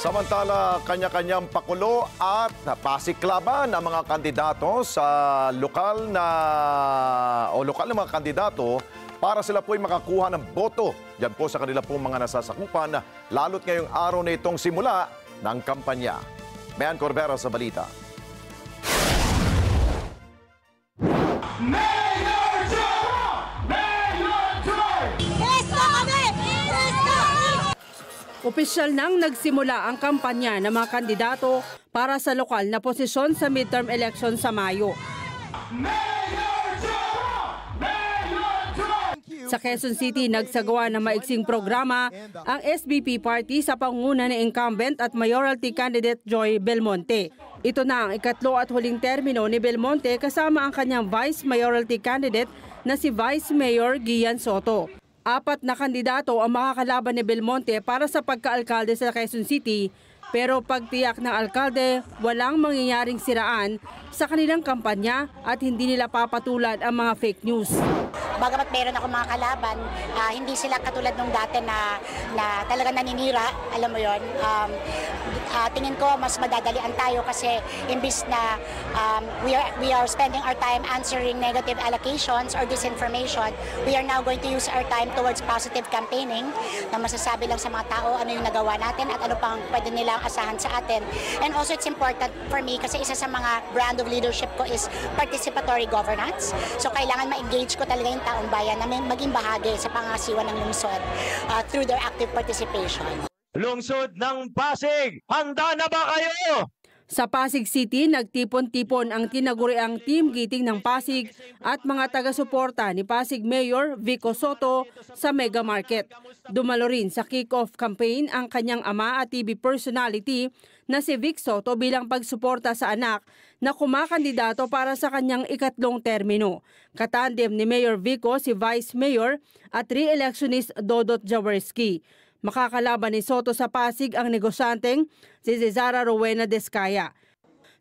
Samantala, kanya-kanyang pakulo at pasiklaban ang mga kandidato sa lokal na mga kandidato para sila po'y makakuha ng boto. Yan po sa kanila pong mga nasasakupan, lalo't ngayong araw na itong simula ng kampanya. Mayan Corbera sa balita. Opisyal nang nagsimula ang kampanya ng mga kandidato para sa lokal na posisyon sa midterm election sa Mayo. Sa Quezon City, nagsagawa ng maiksing programa ang SBP Party sa pangunguna ni incumbent at mayoralty candidate Joy Belmonte. Ito na ang ikatlo at huling termino ni Belmonte kasama ang kanyang vice mayoralty candidate na si Vice Mayor Gian Soto. 4 na kandidato ang makakalaban ni Belmonte para sa pagka-alkalde sa Quezon City, pero pagtiyak ng alkalde, walang mangyayaring siraan sa kanilang kampanya at hindi nila papatulan ang mga fake news. Bagamat meron ako mga kalaban, hindi sila katulad nung dati na talaga naninira, alam mo yon. Tingin ko mas madadalian tayo kasi imbis na we are spending our time answering negative allegations or disinformation, we are now going to use our time towards positive campaigning na masasabi lang sa mga tao ano yung nagawa natin at ano pang pwede nilang asahan sa atin. And also it's important for me kasi isa sa mga brand of leadership ko is participatory governance. So kailangan ma-engage ko talaga yung taong bayan na maging bahagi sa pangasiwa ng lungsod through their active participation. Lungsod ng Pasig, handa na ba kayo? Sa Pasig City, nagtipon-tipon ang tinaguriang Team Giting ng Pasig at mga taga-suporta ni Pasig Mayor Vico Soto sa Mega Market. Dumalo rin sa kick-off campaign ang kanyang ama at TV personality na si Vic Soto bilang pagsuporta sa anak na kumakandidato para sa kanyang ikatlong termino. Katandem ni Mayor Vico si Vice Mayor at re-electionist Dodot Jaworski. Makakalaban ni Soto sa Pasig ang negosyanteng si Cesara Rowena Descaya.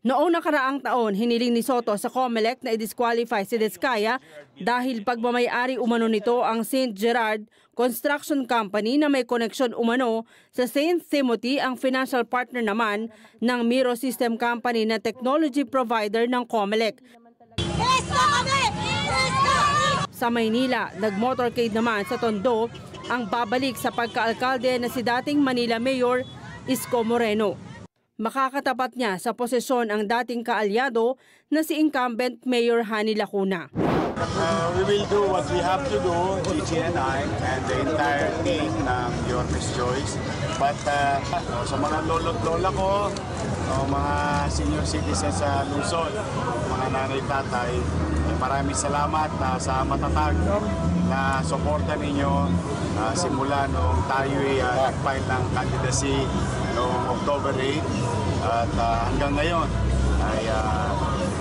Noong nakaraang taon, hiniling ni Soto sa COMELEC na i-disqualify si Descaya dahil pagmamayari umano nito ang St. Gerard Construction Company na may koneksyon umano sa St. Timothy, ang financial partner naman ng Miro System Company na technology provider ng COMELEC. Sa Maynila, nag-motorcade naman sa Tondo ang babalik sa pagkaalkalde na si dating Manila Mayor Isko Moreno. Makakatapat niya sa posisyon ang dating kaalyado na si incumbent Mayor Hani Lacuna. We will do what we have to do, Gigi and I, and the entire team ng Your Miss Choice. But sa mga lolo't lola ko, mga senior citizens sa Luzon, mga nanay-tatay, maraming salamat sa matatag na suporta ninyo simula nung tayo'y nag-file ng candidacy noong October 8 at hanggang ngayon ay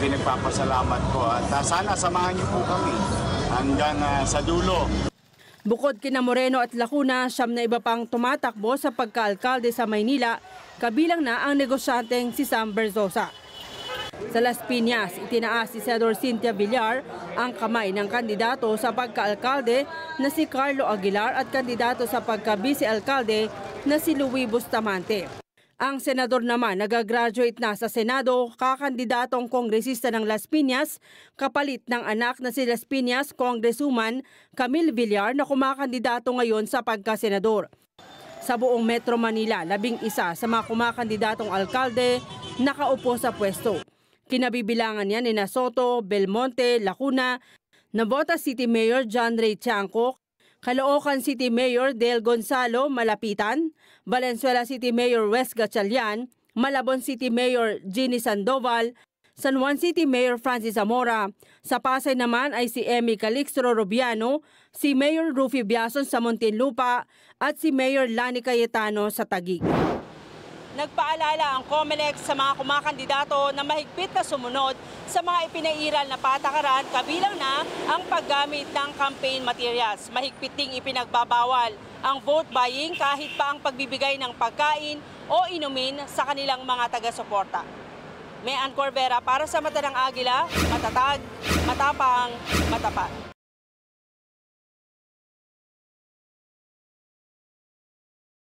pinagpapasalamat ko at sana samahan niyo po kami hanggang sa dulo. Bukod kina Moreno at Lacuna, 9 na iba pang tumatakbo sa pagkaalkalde sa Maynila, kabilang na ang negosyanteng si Sam Berzosa. Sa Las Piñas, itinaas si Senador Cynthia Villar ang kamay ng kandidato sa pagkaalkalde na si Carlo Aguilar at kandidato sa pagka-vice-alkalde na si Louis Bustamante. Ang senador naman nagagraduate na sa Senado, kakandidatong kongresista ng Las Piñas, kapalit ng anak na si Las Piñas Congresswoman Camille Villar na kumakandidato ngayon sa pagka-senador. Sa buong Metro Manila, 11 sa mga kumakandidatong alkalde nakaupo sa pwesto. Kinabibilangan niya ni Soto, Belmonte, Lacuna, Navotas City Mayor John Ray Tiangco, Caloocan City Mayor Del Gonzalo Malapitan, Valenzuela City Mayor Wes Gatchalian, Malabon City Mayor Ginny Sandoval, San Juan City Mayor Francis Zamora. Sa Pasay naman ay si Emmy Calixto Rubiano, si Mayor Rufy Biason sa Muntinlupa at si Mayor Lani Cayetano sa Taguig. Nagpaalala ang COMELEC sa mga kumakandidato na mahigpit na sumunod sa mga ipinairal na patakaran, kabilang na ang paggamit ng campaign materials. Mahigpit ding ipinagbabawal ang vote buying kahit pa ang pagbibigay ng pagkain o inumin sa kanilang mga taga-suporta. Mayan Corbera para sa Mata ng Agila, matatag, matapang, matapat.